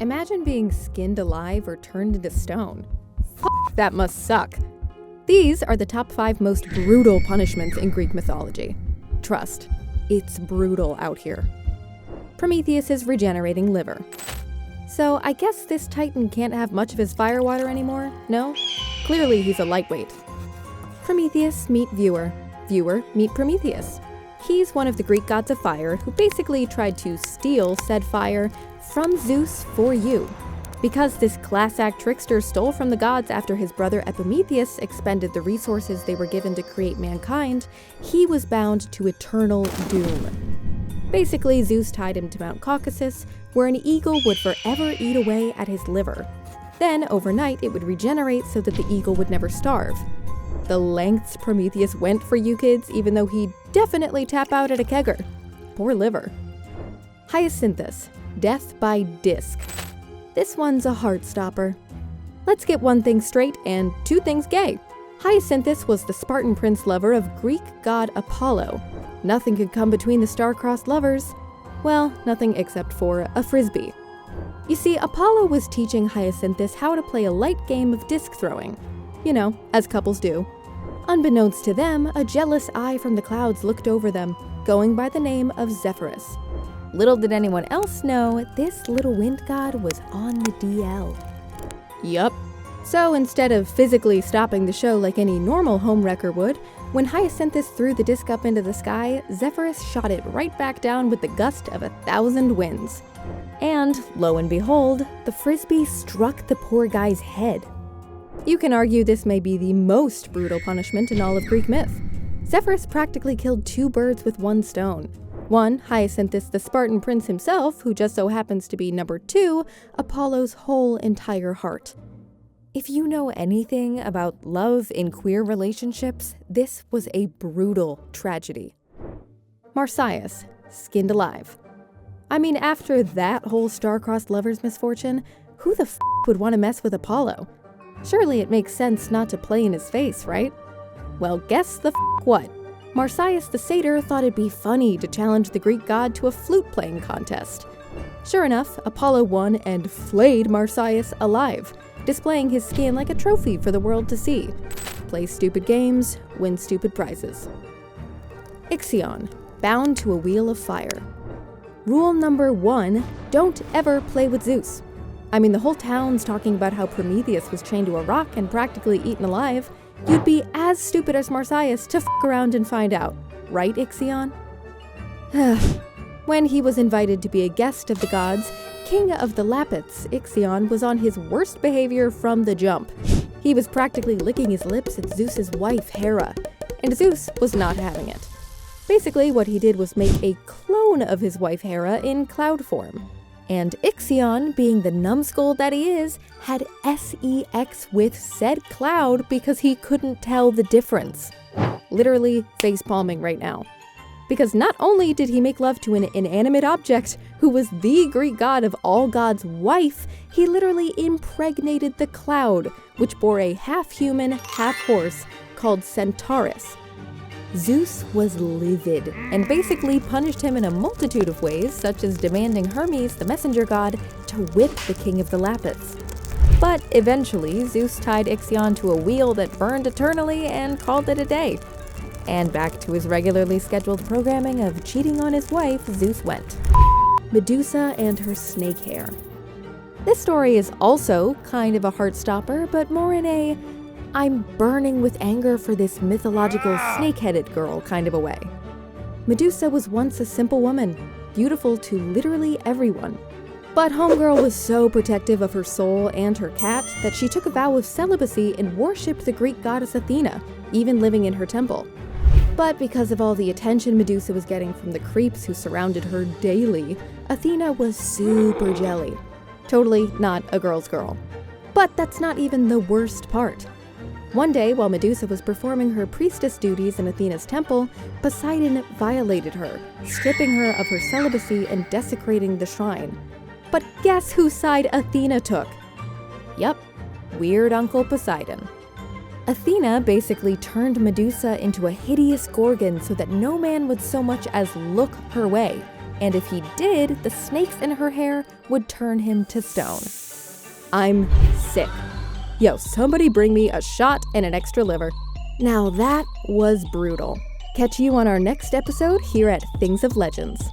Imagine being skinned alive or turned into stone. That must suck. These are the top 5 most brutal punishments in Greek mythology. Trust, it's brutal out here. Prometheus' regenerating liver. So I guess this titan can't have much of his firewater anymore, no? Clearly he's a lightweight. Prometheus meet viewer. Viewer meet Prometheus. He's one of the Greek gods of fire who basically tried to steal said fire from Zeus for you. Because this class act trickster stole from the gods after his brother Epimetheus expended the resources they were given to create mankind, he was bound to eternal doom. Basically, Zeus tied him to Mount Caucasus, where an eagle would forever eat away at his liver. Then, overnight, it would regenerate so that the eagle would never starve. The lengths Prometheus went for you kids, even though he'd definitely tap out at a kegger. Poor liver. Hyacinthus, death by disc. This one's a heart stopper. Let's get one thing straight and 2 things gay. Hyacinthus was the Spartan prince lover of Greek god Apollo. Nothing could come between the star-crossed lovers. Well, nothing except for a frisbee. You see, Apollo was teaching Hyacinthus how to play a light game of disc throwing. You know, as couples do. Unbeknownst to them, a jealous eye from the clouds looked over them, going by the name of Zephyrus. Little did anyone else know, this little wind god was on the DL. Yup. So instead of physically stopping the show like any normal homewrecker would, when Hyacinthus threw the disc up into the sky, Zephyrus shot it right back down with the gust of 1,000 winds. And, lo and behold, the frisbee struck the poor guy's head. You can argue this may be the most brutal punishment in all of Greek myth. Zephyrus practically killed 2 birds with 1 stone. 1, Hyacinthus the Spartan prince himself, who just so happens to be number 2, Apollo's whole entire heart. If you know anything about love in queer relationships, this was a brutal tragedy. Marsyas, skinned alive. I mean, after that whole star-crossed lover's misfortune, who the would want to mess with Apollo? Surely it makes sense not to play in his face, right? Well, guess the what? Marsyas the satyr thought it'd be funny to challenge the Greek god to a flute-playing contest. Sure enough, Apollo won and flayed Marsyas alive, displaying his skin like a trophy for the world to see. Play stupid games, win stupid prizes. Ixion, bound to a wheel of fire. Rule number 1, don't ever play with Zeus. I mean, the whole town's talking about how Prometheus was chained to a rock and practically eaten alive. You'd be as stupid as Marsyas to around and find out. Right, Ixion? When he was invited to be a guest of the gods, king of the Lapiths, Ixion was on his worst behavior from the jump. He was practically licking his lips at Zeus's wife, Hera, and Zeus was not having it. Basically, what he did was make a clone of his wife Hera in cloud form. And Ixion, being the numbskull that he is, had sex with said cloud because he couldn't tell the difference. Literally face-palming right now. Because not only did he make love to an inanimate object who was the Greek god of all gods' wife, he literally impregnated the cloud, which bore a half-human, half-horse called Centaurs. Zeus was livid, and basically punished him in a multitude of ways, such as demanding Hermes, the messenger god, to whip the king of the Lapiths. But eventually, Zeus tied Ixion to a wheel that burned eternally and called it a day. And back to his regularly scheduled programming of cheating on his wife, Zeus went. Medusa and her snake hair. This story is also kind of a heartstopper, but more in a I'm burning with anger for this mythological snake-headed girl kind of a way. Medusa was once a simple woman, beautiful to literally everyone. But homegirl was so protective of her soul and her cat that she took a vow of celibacy and worshipped the Greek goddess Athena, even living in her temple. But because of all the attention Medusa was getting from the creeps who surrounded her daily, Athena was super jelly. Totally not a girl's girl. But that's not even the worst part. One day, while Medusa was performing her priestess duties in Athena's temple, Poseidon violated her, stripping her of her celibacy and desecrating the shrine. But guess whose side Athena took? Yup, weird Uncle Poseidon. Athena basically turned Medusa into a hideous gorgon so that no man would so much as look her way. And if he did, the snakes in her hair would turn him to stone. I'm sick. Yo, somebody bring me a shot and an extra liver. Now that was brutal. Catch you on our next episode here at Things of Legends.